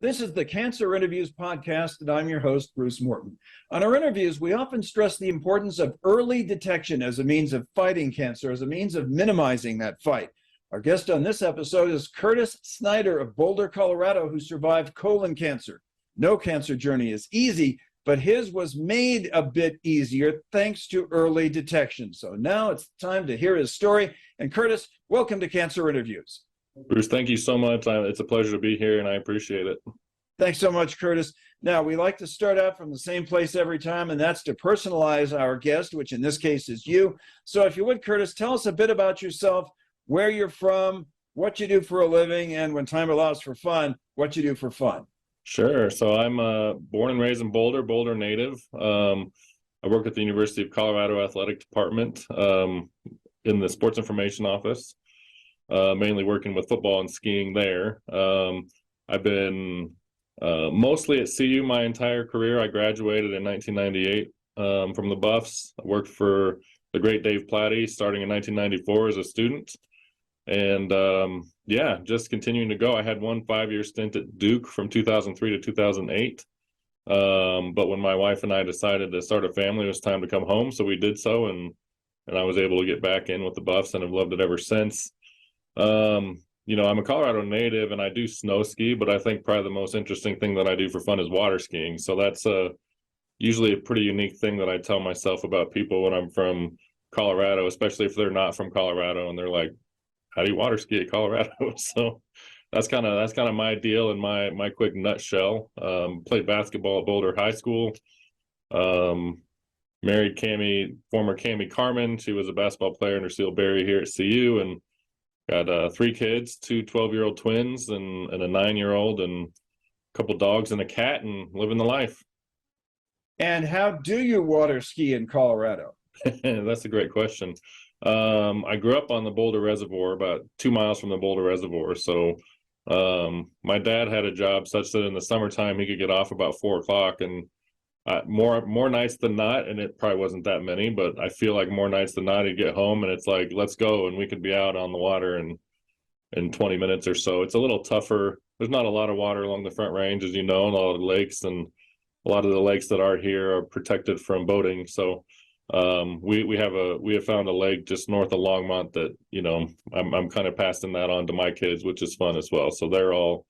This is the Cancer Interviews podcast, and I'm your host, Bruce Morton. On our interviews, we often stress the importance of early detection as a means of fighting cancer, as a means of minimizing that fight. Our guest on this episode is Curtis Snyder of Boulder, Colorado, who survived colon cancer. No cancer journey is easy, but his was made a bit easier thanks to early detection. So now it's time to hear his story. And Curtis, welcome to Cancer Interviews. Bruce, thank you so much. It's a pleasure to be here, and I appreciate it. Thanks so much, Curtis. Now, we like to start out from the same place every time, and that's to personalize our guest, which in this case is you. So if you would, Curtis, tell us a bit about yourself, where you're from, what you do for a living, and when time allows for fun, what you do for fun. Sure. So I'm born and raised in Boulder, Boulder native. I work at the University of Colorado Athletic Department in the sports information office. Mainly working with football and skiing there. I've been mostly at CU my entire career. I graduated in 1998 from the Buffs. I worked for the great Dave Platty starting in 1994 as a student. And just continuing to go. I had one 5-year stint at Duke from 2003 to 2008. But when my wife and I decided to start a family, it was time to come home. So we did so, and I was able to get back in with the Buffs and have loved it ever since. I'm a Colorado native and I do snow ski, but I think probably the most interesting thing that I do for fun is water skiing. So that's usually a pretty unique thing that I tell myself about people when I'm from Colorado, especially if they're not from Colorado and they're like, how do you water ski at Colorado? So that's kind of my deal in my quick nutshell. Played basketball at Boulder High School. Married former Cami Carmen. She was a basketball player in Seal Berry here at CU, and got 3 kids, 2 12-year-old twins and a 9-year-old, and a couple dogs and a cat, and living the life. And how do you water ski in Colorado? That's a great question. I grew up on the Boulder Reservoir, about 2 miles from the Boulder Reservoir. So my dad had a job such that in the summertime he could get off about 4 o'clock, and more nights than not, and it probably wasn't that many, but I feel like more nights than not he'd get home and it's like, let's go, and we could be out on the water in 20 minutes or so. It's a little tougher. There's not a lot of water along the Front Range, as you know, and a lot of lakes, and a lot of the lakes that are here are protected from boating. So we have found a lake just north of Longmont that I'm kind of passing that on to my kids, which is fun as well. So they're all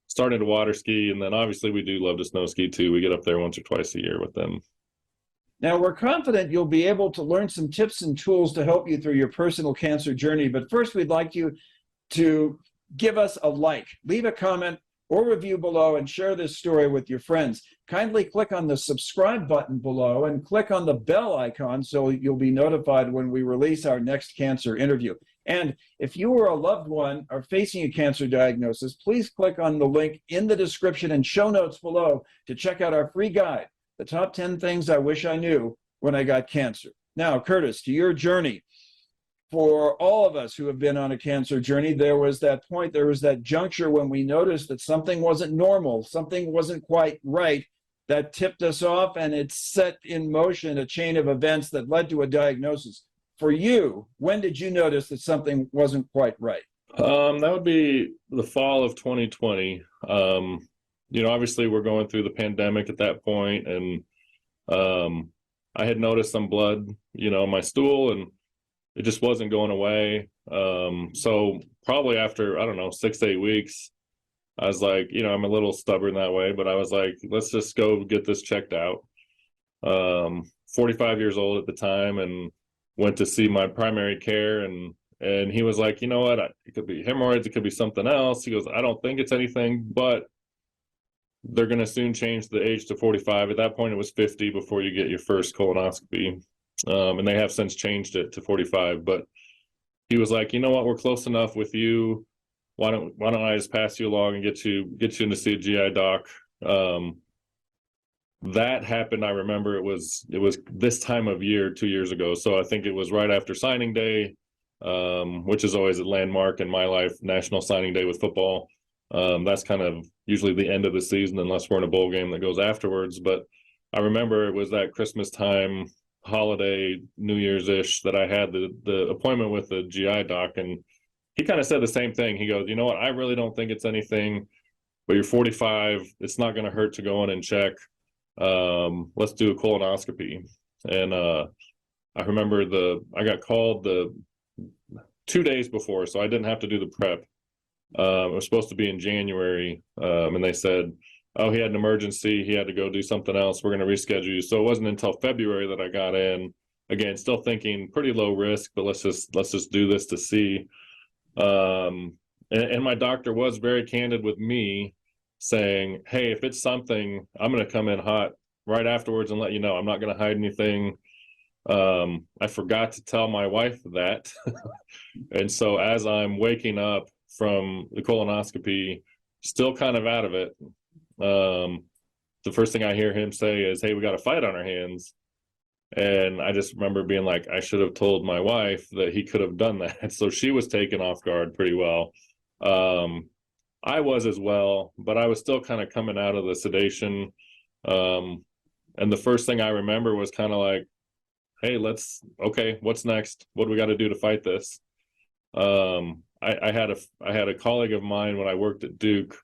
starting to water ski, and then obviously we do love to snow ski too. We get up there once or twice a year with them. Now, we're confident you'll be able to learn some tips and tools to help you through your personal cancer journey. But first, we'd like you to give us a like, leave a comment or review below, and share this story with your friends. Kindly click on the subscribe button below and click on the bell icon so you'll be notified when we release our next cancer interview. And if you or a loved one are facing a cancer diagnosis, please click on the link in the description and show notes below to check out our free guide, The Top 10 Things I Wish I Knew When I Got Cancer. Now, Curtis, to your journey. For all of us who have been on a cancer journey, there was that point, there was that juncture when we noticed that something wasn't normal, something wasn't quite right, that tipped us off, and it set in motion a chain of events that led to a diagnosis. For you, when did you notice that something wasn't quite right? That would be the fall of 2020. Obviously we're going through the pandemic at that point, and I had noticed some blood, in my stool, and it just wasn't going away. So probably after, 6 to 8 weeks, I was like, I'm a little stubborn that way, but I was like, let's just go get this checked out. 45 years old at the time, and went to see my primary care, and he was like, you know what, it could be hemorrhoids, it could be something else. He goes, I don't think it's anything, but they're going to soon change the age to 45. At that point, it was 50 before you get your first colonoscopy. And they have since changed it to 45. But he was like, you know what, we're close enough with you. Why don't I just pass you along and get you in to see a GI doc? That happened. I remember it was this time of year 2 years ago. So I think it was right after signing day, which is always a landmark in my life, National Signing Day with football. That's kind of usually the end of the season, unless we're in a bowl game that goes afterwards. But I remember it was that Christmas time, holiday, New Year's-ish, that I had the appointment with the GI doc, and he kind of said the same thing. He goes, you know what, I really don't think it's anything. but you're 45. It's not going to hurt to go in and check. Let's do a colonoscopy. And I remember I got called the 2 days before, so I didn't have to do the prep. It was supposed to be in January, and they said, oh, he had an emergency, he had to go do something else, we're going to reschedule you. So it wasn't until February that I got in. Again, still thinking pretty low risk, but let's just do this to see. And my doctor was very candid with me, saying, hey, if it's something, I'm going to come in hot right afterwards and let you know. I'm not going to hide anything. I forgot to tell my wife that. And so as I'm waking up from the colonoscopy, still kind of out of it, the first thing I hear him say is, hey, we got a fight on our hands. And I just remember being like, I should have told my wife that he could have done that. So she was taken off guard pretty well. I was as well, but I was still kind of coming out of the sedation. And the first thing I remember was kind of like, hey, okay, what's next? What do we got to do to fight this? I had a colleague of mine when I worked at Duke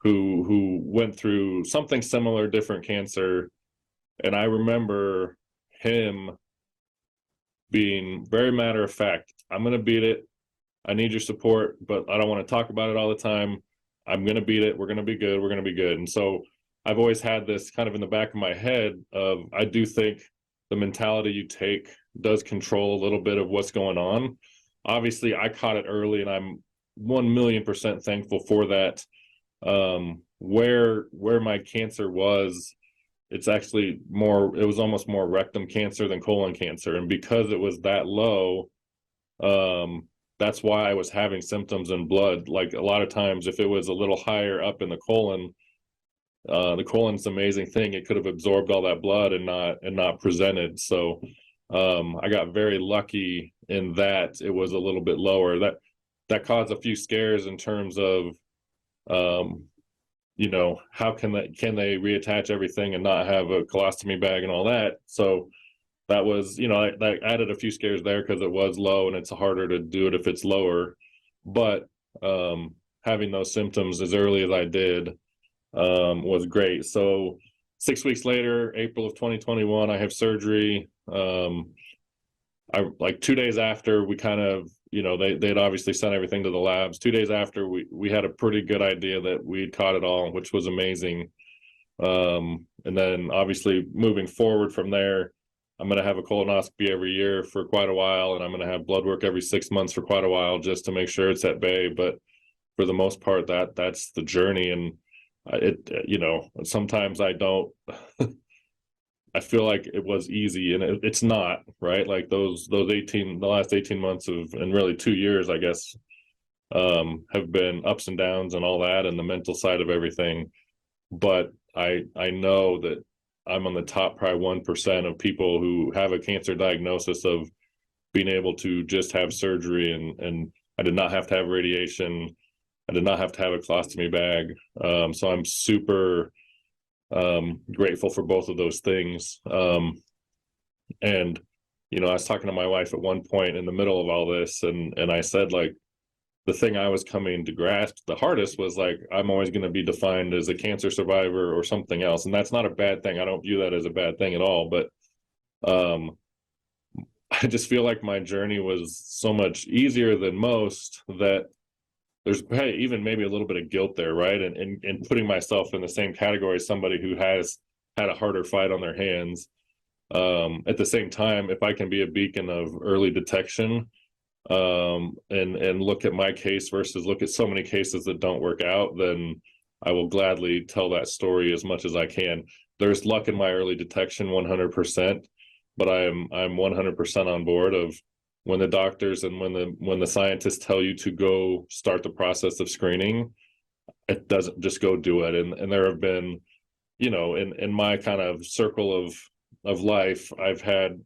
who went through something similar, different cancer. And I remember him being very matter of fact, I'm going to beat it. I need your support, but I don't want to talk about it all the time. I'm going to beat it. We're going to be good. We're going to be good. And so I've always had this kind of in the back of my head of, I do think the mentality you take does control a little bit of what's going on. Obviously, I caught it early, and I'm 1,000,000% thankful for that. Where my cancer was, it was almost more rectum cancer than colon cancer. And because it was that low, that's why I was having symptoms in blood. Like a lot of times, if it was a little higher up in the colon's an amazing thing. It could have absorbed all that blood and not presented. So I got very lucky in that it was a little bit lower. That caused a few scares in terms of how can they reattach everything and not have a colostomy bag and all that. So that was, that added a few scares there because it was low, and it's harder to do it if it's lower. But having those symptoms as early as I did was great. So 6 weeks later, April of 2021, I have surgery. I like 2 days after, we kind of, they'd obviously sent everything to the labs. 2 days after, we had a pretty good idea that we'd caught it all, which was amazing. And then obviously moving forward from there, I'm going to have a colonoscopy every year for quite a while, and I'm going to have blood work every 6 months for quite a while just to make sure it's at bay. But for the most part, that's the journey. And sometimes I don't, I feel like it was easy, and it's not, right? Like the last 18 months and really 2 years, I guess, have been ups and downs and all that, and the mental side of everything. But I know that I'm on the top probably 1% of people who have a cancer diagnosis of being able to just have surgery, and I did not have to have radiation. I did not have to have a colostomy bag. So I'm super grateful for both of those things. And, I was talking to my wife at one point in the middle of all this, and I said, like, the thing I was coming to grasp the hardest was like, I'm always going to be defined as a cancer survivor or something else. And that's not a bad thing. I don't view that as a bad thing at all. But I just feel like my journey was so much easier than most that there's even maybe a little bit of guilt there, right? And putting myself in the same category as somebody who has had a harder fight on their hands. At the same time, if I can be a beacon of early detection, and look at my case versus look at so many cases that don't work out, then I will gladly tell that story as much as I can. There's luck in my early detection 100%, but I'm 100% on board of when the doctors and when the scientists tell you to go start the process of screening, it doesn't just go do it. And there have been, in my kind of circle of life, I've had,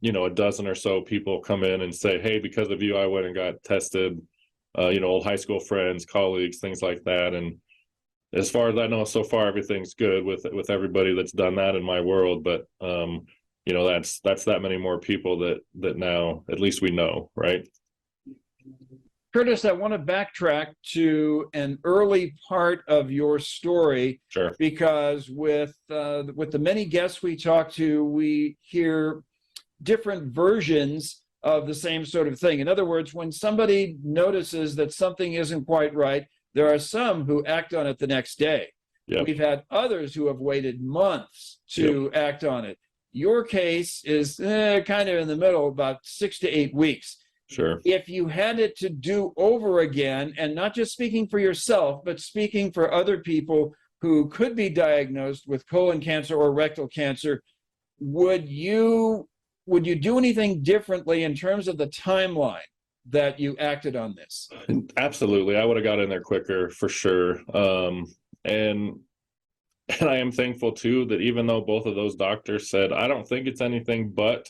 a dozen or so people come in and say, hey, because of you, I went and got tested, old high school friends, colleagues, things like that. And as far as I know, so far, everything's good with everybody that's done that in my world. But, that's that many more people that now, at least we know, right? Curtis, I want to backtrack to an early part of your story. Sure. Because with the many guests we talk to, we hear different versions of the same sort of thing. In other words, when somebody notices that something isn't quite right, there are some who act on it the next day. Yep. We've had others who have waited months to act on it. Your case is kind of in the middle, about 6 to 8 weeks. Sure. If you had it to do over again, and not just speaking for yourself, but speaking for other people who could be diagnosed with colon cancer or rectal cancer, would you do anything differently in terms of the timeline that you acted on this? Absolutely. I would have got in there quicker for sure. And I am thankful too that even though both of those doctors said, I don't think it's anything but,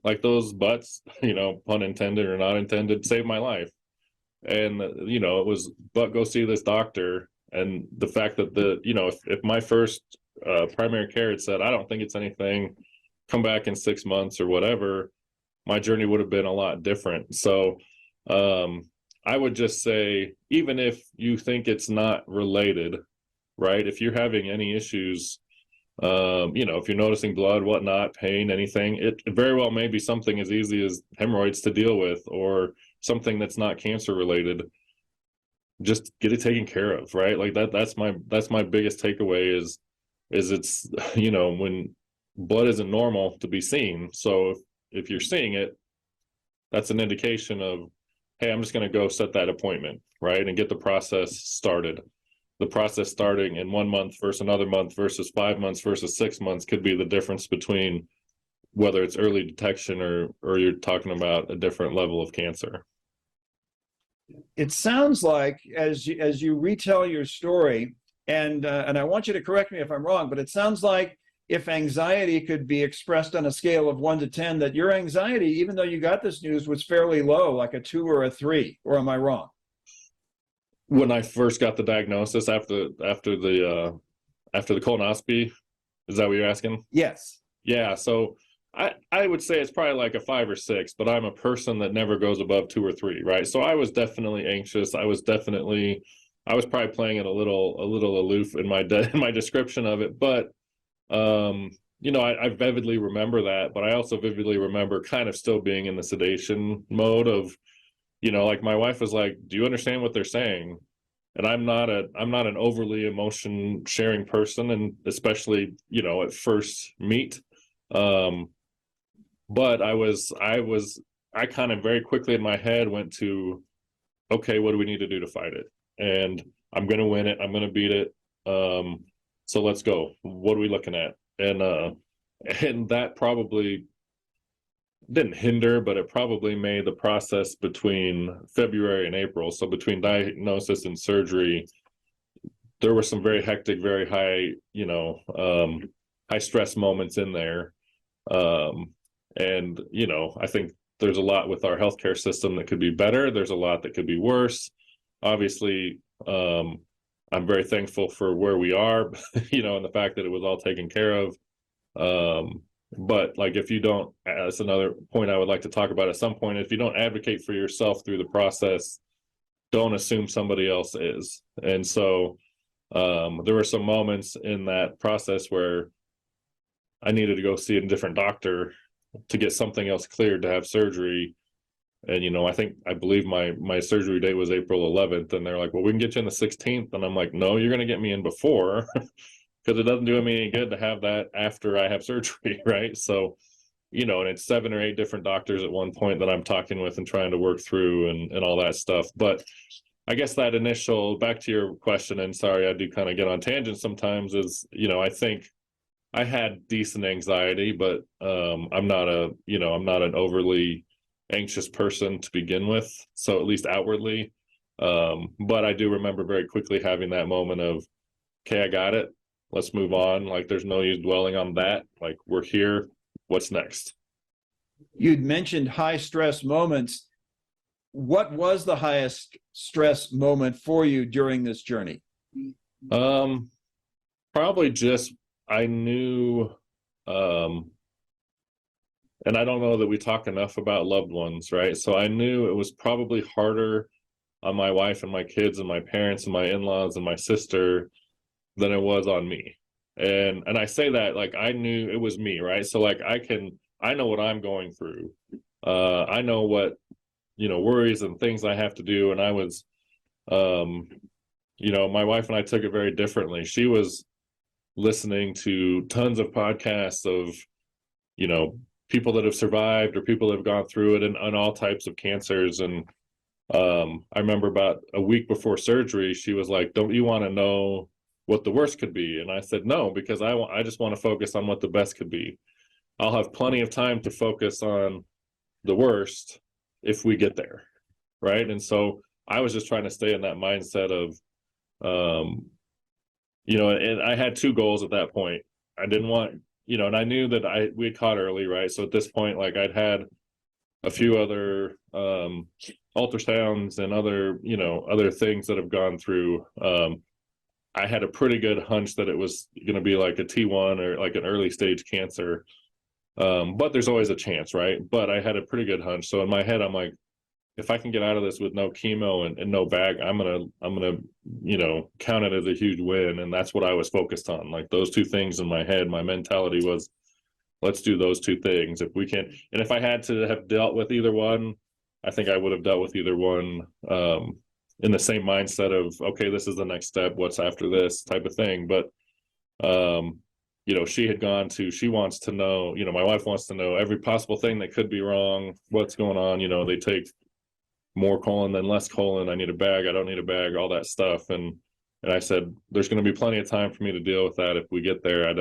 like those buts, pun intended or not intended, saved my life. And, it was, but go see this doctor. And the fact that if my first primary care had said, I don't think it's anything, come back in 6 months or whatever, my journey would have been a lot different. So I would just say, even if you think it's not related, right? If you're having any issues, if you're noticing blood, whatnot, pain, anything, it very well may be something as easy as hemorrhoids to deal with, or something that's not cancer related. Just get it taken care of, right? Like that's my biggest takeaway is it's, when blood isn't normal to be seen. So if you're seeing it, that's an indication of, hey, I'm just going to go set that appointment, right? And get the process started. The process starting in 1 month versus another month versus 5 months versus 6 months could be the difference between whether it's early detection or you're talking about a different level of cancer. It sounds like, as you retell your story, and I want you to correct me if I'm wrong, but it sounds like if anxiety could be expressed on a scale of 1 to 10, that your anxiety, even though you got this news, was fairly low, like a 2 or a 3, or am I wrong? When I first got the diagnosis after the colonoscopy, is that what you're asking? Yes. Yeah. So I would say it's probably like a 5 or 6, but I'm a person that never goes above 2 or 3, right? So I was definitely anxious. I was probably playing it a little aloof in my description of it, but I vividly remember that, but I also vividly remember kind of still being in the sedation mode of, like my wife was like, do you understand what they're saying? And I'm not an overly emotion sharing person, and especially, at first meet. But I kind of very quickly in my head went to, okay, what do we need to do to fight it? And I'm going to win it. I'm going to beat it. So let's go. What are we looking at? And that probably didn't hinder, but it probably made the process between February and April. So between diagnosis and surgery, there were some very hectic, very high, high stress moments in there. And, I think there's a lot with our healthcare system that could be better. There's a lot that could be worse. Obviously, I'm very thankful for where we are, and the fact that it was all taken care of. But like, if you don't, that's another point I would like to talk about at some point. If you don't advocate for yourself through the process, don't assume somebody else is. And so there were some moments in that process where I needed to go see a different doctor to get something else cleared to have surgery. And, I believe my surgery date was April 11th, and they're like, well, we can get you in the 16th. And I'm like, no, you're going to get me in before, because it doesn't do me any good to have that after I have surgery. Right. So, and it's 7 or 8 different doctors at one point that I'm talking with and trying to work through and all that stuff. But I guess that initial, back to your question, and sorry, I do kind of get on tangents sometimes, is, I think I had decent anxiety, but I'm not an overly anxious person to begin with. So at least outwardly. But I do remember very quickly having that moment of, okay, I got it. Let's move on. Like, there's no use dwelling on that. Like, we're here. What's next? You'd mentioned high stress moments. What was the highest stress moment for you during this journey? Probably just, I knew, and I don't know that we talk enough about loved ones, right? So I knew it was probably harder on my wife and my kids and my parents and my in-laws and my sister than it was on me. And I say that like I knew it was me, right? So like I know what I'm going through. I know what, worries and things I have to do. And I was, my wife and I took it very differently. She was listening to tons of podcasts of, people that have survived or people that have gone through it and on all types of cancers. And I remember about a week before surgery, she was like, "Don't you want to know what the worst could be?" And I said, "No, because I just want to focus on what the best could be. I'll have plenty of time to focus on the worst if we get there." Right. And so I was just trying to stay in that mindset of, and I had two goals at that point. I didn't want, and I knew that we had caught early, right? So at this point, like I'd had a few other ultrasounds and other things that have gone through. I had a pretty good hunch that it was going to be like a T1 or like an early stage cancer. But there's always a chance, right? But I had a pretty good hunch. So in my head, I'm like, if I can get out of this with no chemo and no bag, I'm gonna count it as a huge win. And that's what I was focused on. Like those two things in my head, my mentality was, let's do those two things if we can. And if I had to have dealt with either one, I think I would have dealt with either one in the same mindset of, okay, this is the next step. What's after this type of thing. But she wants to know, my wife wants to know every possible thing that could be wrong, what's going on. They take more colon than less colon. I need a bag. I don't need a bag, all that stuff. And I said, there's going to be plenty of time for me to deal with that if we get there.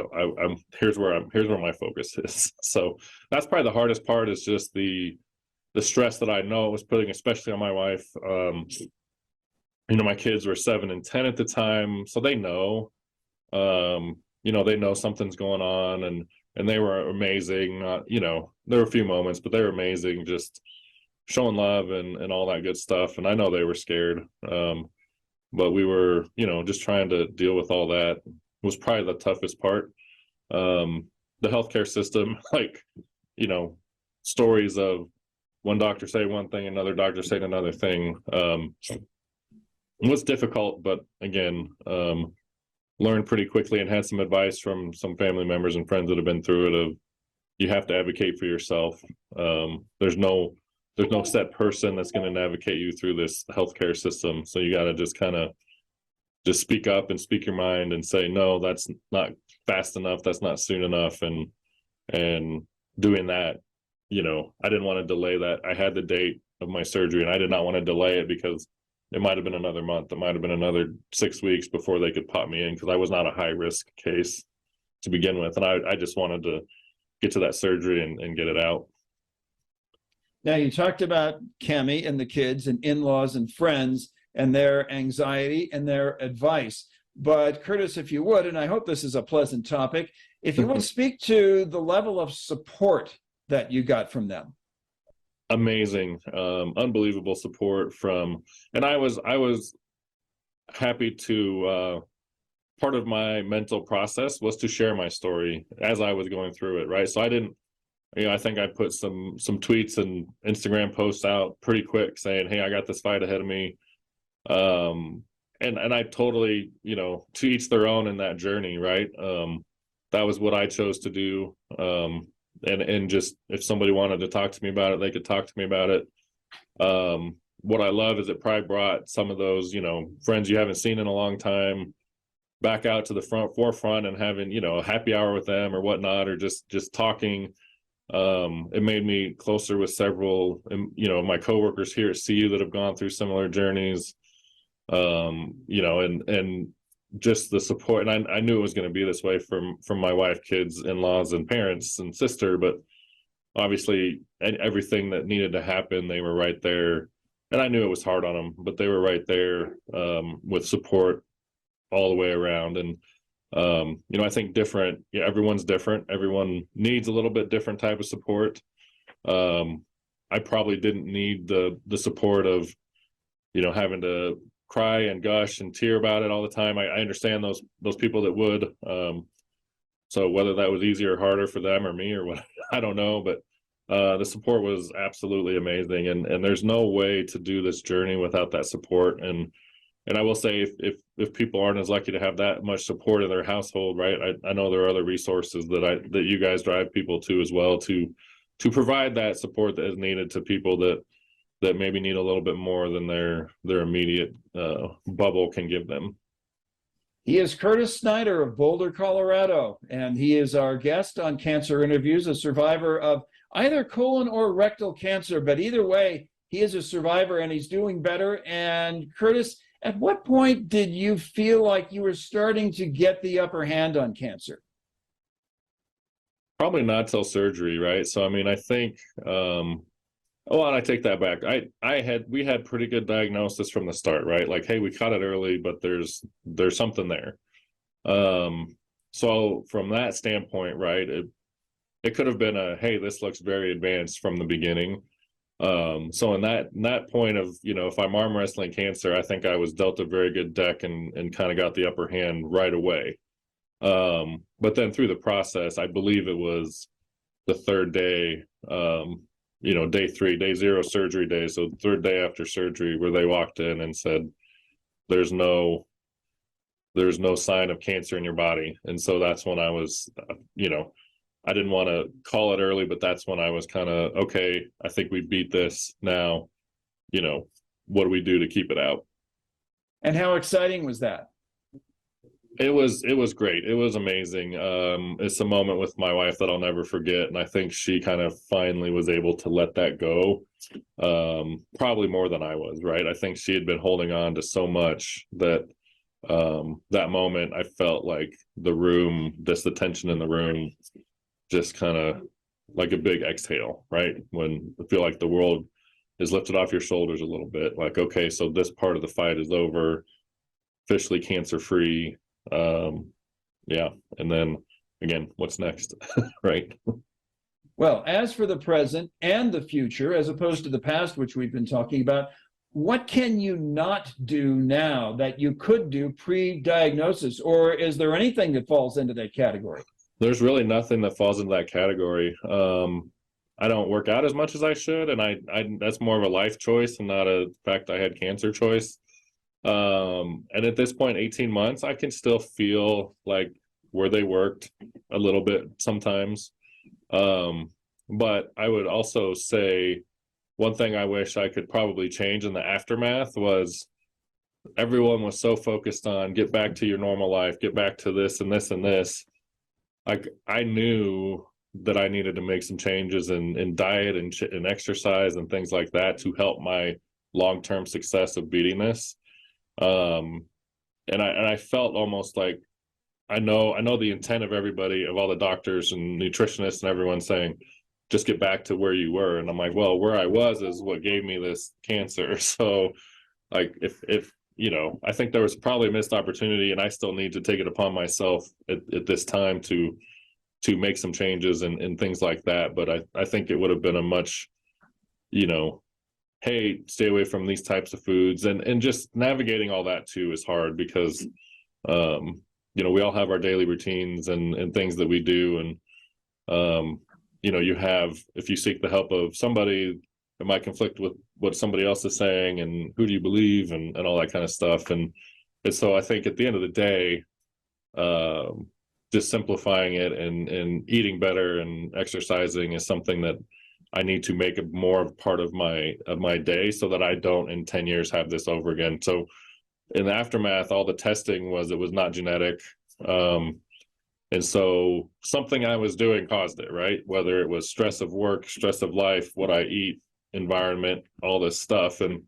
Here's where my focus is. So that's probably the hardest part, is just the stress that I know it was putting, especially on my wife. My kids were 7 and 10 at the time, so they know, they know something's going on, and they were amazing. There were a few moments, but they were amazing, just showing love and all that good stuff. And I know they were scared. But we were, just trying to deal with all that was probably the toughest part. The healthcare system, like, stories of one doctor say one thing, another doctor saying another thing. It was difficult, but again, learned pretty quickly and had some advice from some family members and friends that have been through it of, you have to advocate for yourself. There's no set person that's going to navigate you through this healthcare system. So you got to just kind of just speak up and speak your mind and say, no, that's not fast enough. That's not soon enough. And doing that, I didn't want to delay that. I had the date of my surgery and I did not want to delay it because it might've been another month. It might've been another 6 weeks before they could pop me in, because I was not a high risk case to begin with. And I just wanted to get to that surgery and get it out. Now, you talked about Cami and the kids and in-laws and friends and their anxiety and their advice. But Curtis, if you would, and I hope this is a pleasant topic, if you would speak to the level of support that you got from them. Amazing, unbelievable support from, and I was happy to, part of my mental process was to share my story as I was going through it, right? So I didn't, I think I put some tweets and Instagram posts out pretty quick saying, hey, I got this fight ahead of me. And I totally, to each their own in that journey, right? That was what I chose to do. And just, if somebody wanted to talk to me about it, they could talk to me about it. What I love is it probably brought some of those, friends you haven't seen in a long time back out to the forefront and having, a happy hour with them or whatnot, or just talking. It made me closer with several, my coworkers here at CU that have gone through similar journeys, and just the support. And I knew it was going to be this way from my wife, kids, in-laws, and parents and sister, but obviously everything that needed to happen, they were right there. And I knew it was hard on them, but they were right there, with support all the way around. And I think everyone's different. Everyone needs a little bit different type of support. I probably didn't need the support of, having to cry and gush and tear about it all the time. I understand those people that would. So whether that was easier or harder for them or me or what, I don't know, but The support was absolutely amazing, and there's no way to do this journey without that support. And I will say, if people aren't as lucky to have that much support in their household, right? I know there are other resources that you guys drive people to as well, to provide that support that is needed to people that maybe need a little bit more than their immediate bubble can give them. He is Curtis Snyder of Boulder, Colorado, and he is our guest on Cancer Interviews, a survivor of either colon or rectal cancer. But either way, he is a survivor and he's doing better. And Curtis, at what point did you feel like you were starting to get the upper hand on cancer? Probably not till surgery, right? So, I mean, I think, and I take that back. We had pretty good diagnosis from the start, right? Like, hey, we caught it early, but there's something there. So from that standpoint, right, it could have been hey, this looks very advanced from the beginning. So in that point of, if I'm arm wrestling cancer, I think I was dealt a very good deck and kind of got the upper hand right away. But then through the process, I believe it was the third day, day 3, day 0 surgery day. So the third day after surgery, where they walked in and said, there's no sign of cancer in your body. And so that's when I was, I didn't want to call it early, but that's when I was kind of, okay, I think we beat this now. What do we do to keep it out? And how exciting was that? It was great. It was amazing. It's a moment with my wife that I'll never forget. And I think she kind of finally was able to let that go. Probably more than I was, right? I think she had been holding on to so much that that moment, I felt like the tension in the room, just kind of like a big exhale, right? When I feel like the world is lifted off your shoulders a little bit, like, okay, so this part of the fight is over, officially cancer-free. Yeah. And then again, what's next? Right. Well, as for the present and the future, as opposed to the past, which we've been talking about, what can you not do now that you could do pre-diagnosis? Or is there anything that falls into that category? There's really nothing that falls into that category. I don't work out as much as I should, and I that's more of a life choice and not a fact I had cancer choice. And at this point, 18 months, I can still feel like where they worked a little bit sometimes. But I would also say one thing I wish I could probably change in the aftermath was everyone was so focused on get back to your normal life, get back to this and this and this. Like, I knew that I needed to make some changes in diet and exercise and things like that to help my long-term success of beating this. And I felt almost like I know the intent of everybody, of all the doctors and nutritionists and everyone saying, just get back to where you were. And I'm like, well, where I was is what gave me this cancer. So like, if I think there was probably a missed opportunity, and I still need to take it upon myself at this time to make some changes and things like that. But I think it would have been a much, hey, stay away from these types of foods, and just navigating all that too is hard because, we all have our daily routines and things that we do. And, if you seek the help of somebody, it might conflict with what somebody else is saying and who do you believe and all that kind of stuff. And so I think at the end of the day, just simplifying it and eating better and exercising is something that I need to make it more of part of my day so that I don't in 10 years have this over again. So in the aftermath, all the testing it was not genetic. And so something I was doing caused it, right? Whether it was stress of work, stress of life, what I eat, environment, all this stuff. And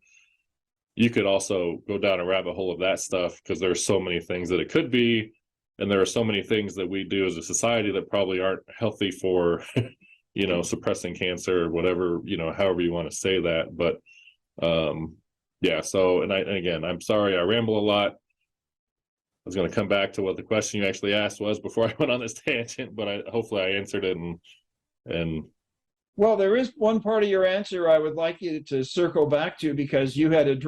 you could also go down a rabbit hole of that stuff because there are so many things that it could be. And there are so many things that we do as a society that probably aren't healthy for, suppressing cancer or whatever, however you want to say that. But yeah, so, and again, I'm sorry, I ramble a lot. I was going to come back to what the question you actually asked was before I went on this tangent, but hopefully I answered it. And well, there is one part of your answer I would like you to circle back to, because you had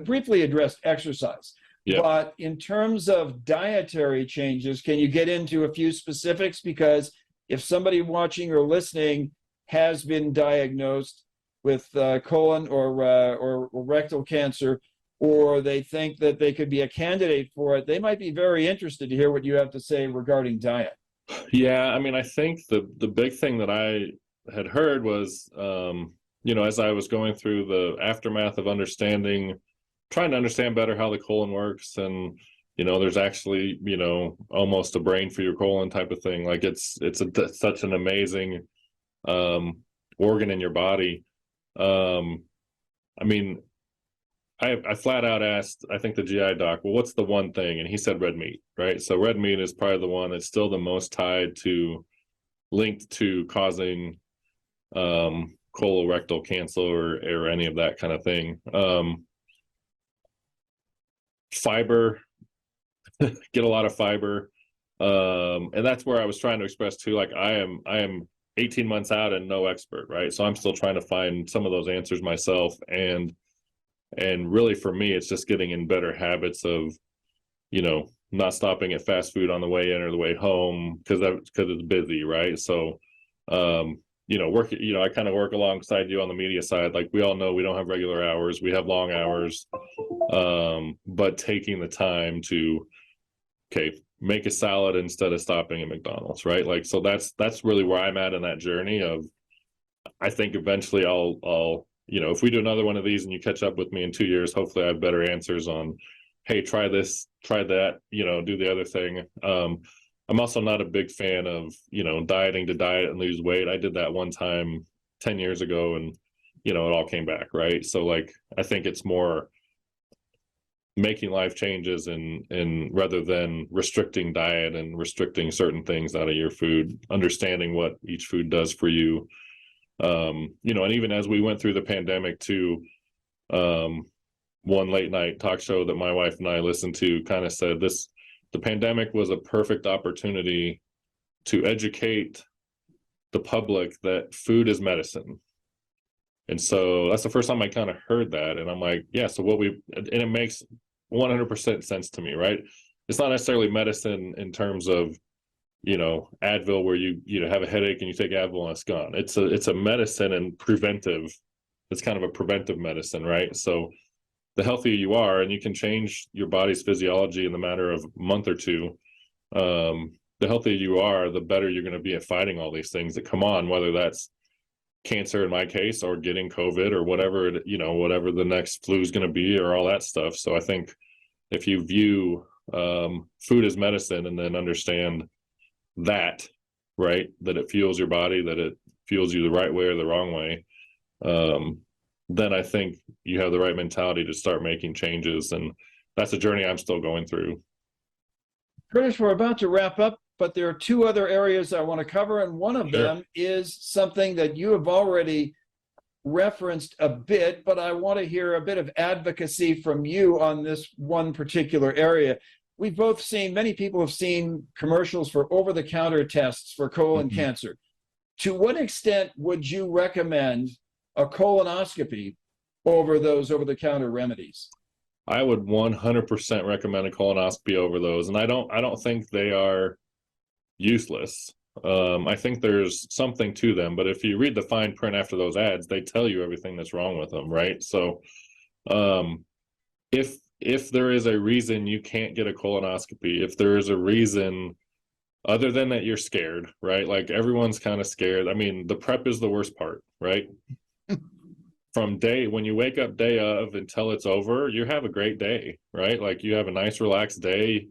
briefly addressed exercise. Yeah. But in terms of dietary changes, can you get into a few specifics? Because if somebody watching or listening has been diagnosed with colon or rectal cancer, or they think that they could be a candidate for it, they might be very interested to hear what you have to say regarding diet. Yeah, I mean, I think the big thing that I had heard was, as I was going through the aftermath of trying to understand better how the colon works, and there's actually almost a brain for your colon type of thing. Like it's such an amazing organ in your body. I mean, I flat out asked, I think, the GI doc, well, what's the one thing? And he said red meat, right? So red meat is probably the one that's still the most linked to causing colorectal cancer or any of that kind of thing. Fiber, get a lot of fiber. And that's where I was trying to express too, like I am 18 months out and no expert, right? So I'm still trying to find some of those answers myself. And really for me, it's just getting in better habits of, not stopping at fast food on the way in or the way home because it's busy, right? So, I kind of work alongside you on the media side. Like we all know we don't have regular hours, we have long hours, but taking the time to, okay, make a salad instead of stopping at McDonald's, right? Like, so that's really where I'm at in that journey of, I think eventually I'll if we do another one of these and you catch up with me in 2 years, hopefully I have better answers on, hey, try this, try that, do the other thing. I'm also not a big fan of, dieting to diet and lose weight. I did that one time 10 years ago and, it all came back, right? So like, I think it's more making life changes and rather than restricting diet and restricting certain things out of your food, understanding what each food does for you. And even as we went through the pandemic too, one late night talk show that my wife and I listened to kind of said the pandemic was a perfect opportunity to educate the public that food is medicine. And so that's the first time I kind of heard that. And I'm like, yeah, so and it makes 100% sense to me, right? It's not necessarily medicine in terms of, Advil where you have a headache and you take Advil and it's gone. It's a medicine and preventive. It's kind of a preventive medicine, right? So the healthier you are, and you can change your body's physiology in the matter of a month or two, the healthier you are, the better you're going to be at fighting all these things that come on, whether that's cancer in my case or getting COVID or whatever, whatever the next flu is going to be or all that stuff. So I think if you view food as medicine and then understand that, right, that it fuels your body, that it fuels you the right way or the wrong way, then I think you have the right mentality to start making changes. And that's a journey I'm still going through. Curtis, we're about to wrap up, but there are two other areas I want to cover. And one of them is something that you have already referenced a bit, but I want to hear a bit of advocacy from you on this one particular area. We've both seen, many people have seen commercials for over-the-counter tests for colon cancer. To what extent would you recommend a colonoscopy over those over-the-counter remedies? I would 100% recommend a colonoscopy over those. And I don't think they are useless. I think there's something to them, but if you read the fine print after those ads, they tell you everything that's wrong with them, right? So if there is a reason you can't get a colonoscopy, if there is a reason other than that you're scared, right? Like everyone's kind of scared. I mean, the prep is the worst part, right? From when you wake up day of until it's over, you have a great day, right? Like you have a nice relaxed day.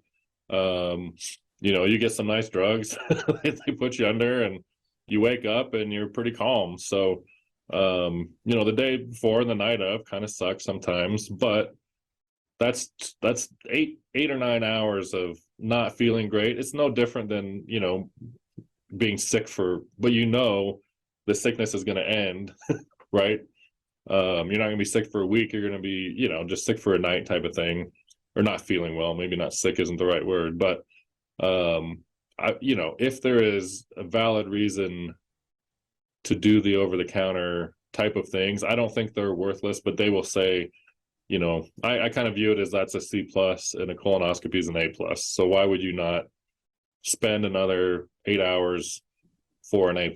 You get some nice drugs they put you under and you wake up and you're pretty calm. So, the day before and the night of kind of sucks sometimes, but that's 8 or 9 hours of not feeling great. It's no different than, being sick but the sickness is going to end, right? You're not going to be sick for a week. You're going to be, just sick for a night type of thing, or not feeling well. Maybe not sick isn't the right word, but if there is a valid reason to do the over-the-counter type of things, I don't think they're worthless, but they will say, I kind of view it as that's a C+ and a colonoscopy is an A+. So why would you not spend another 8 hours for an A+?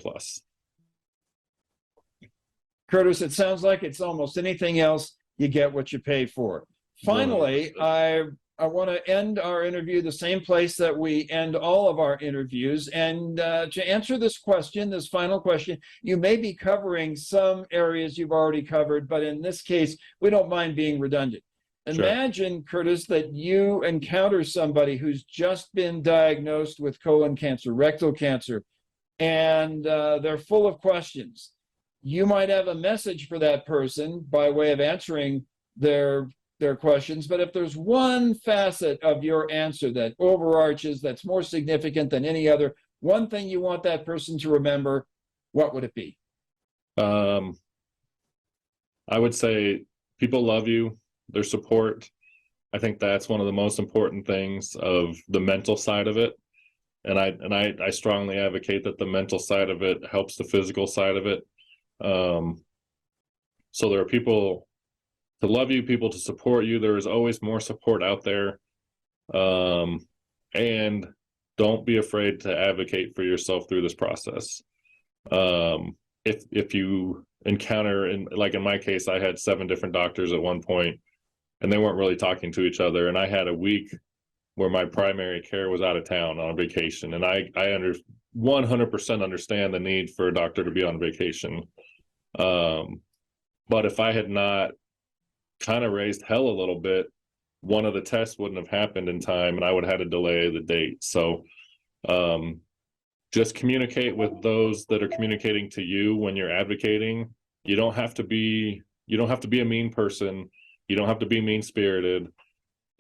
Curtis, it sounds like it's almost anything else. You get what you pay for. Finally, 100%. I want to end our interview the same place that we end all of our interviews. And to answer this question, this final question, you may be covering some areas you've already covered, but in this case, we don't mind being redundant. Sure. Imagine, Curtis, that you encounter somebody who's just been diagnosed with colon cancer, rectal cancer, and they're full of questions. You might have a message for that person by way of answering their questions, but if there's one facet of your answer that overarches, that's more significant than any other, one thing you want that person to remember, what would it be? I would say people love you, their support. I think that's one of the most important things of the mental side of it. And I strongly advocate that the mental side of it helps the physical side of it. So there are people to love you, people to support you. There is always more support out there. And don't be afraid to advocate for yourself through this process. If you encounter, like in my case, I had 7 different doctors at one point, and they weren't really talking to each other. And I had a week where my primary care was out of town on vacation. And I 100% understand the need for a doctor to be on vacation. But if I had not kind of raised hell a little bit, one of the tests wouldn't have happened in time and I would have had to delay the date. So just communicate with those that are communicating to you when you're advocating. You don't have to be a mean person. You don't have to be mean-spirited.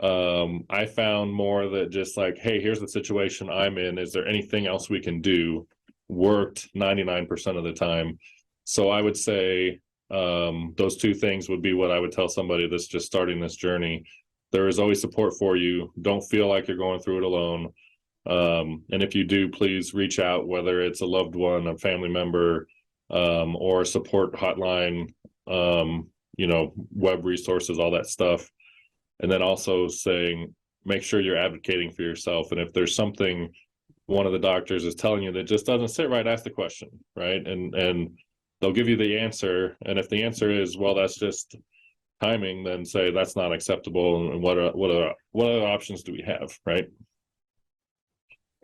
I found more that just like, hey, here's the situation I'm in. Is there anything else we can do? Worked 99% of the time. So I would say those 2 things would be what I would tell somebody that's just starting this journey. There is always support for you. Don't feel like you're going through it alone. And if you do, please reach out, whether it's a loved one, a family member, or a support hotline, web resources, all that stuff. And then also saying, make sure you're advocating for yourself. And if there's something one of the doctors is telling you that just doesn't sit right, ask the question, right? And they'll give you the answer. And if the answer is, well, that's just timing, then say that's not acceptable. And what other options do we have, right?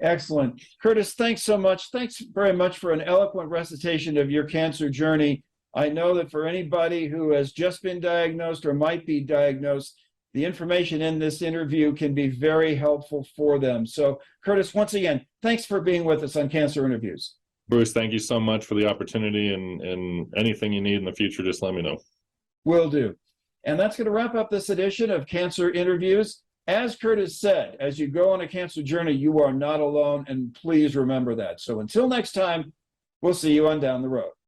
Excellent. Curtis, thanks so much. Thanks very much for an eloquent recitation of your cancer journey. I know that for anybody who has just been diagnosed or might be diagnosed, the information in this interview can be very helpful for them. So, Curtis, once again, thanks for being with us on Cancer Interviews. Bruce, thank you so much for the opportunity, and anything you need in the future, just let me know. Will do. And that's going to wrap up this edition of Cancer Interviews. As Curtis said, as you go on a cancer journey, you are not alone, and please remember that. So until next time, we'll see you on down the road.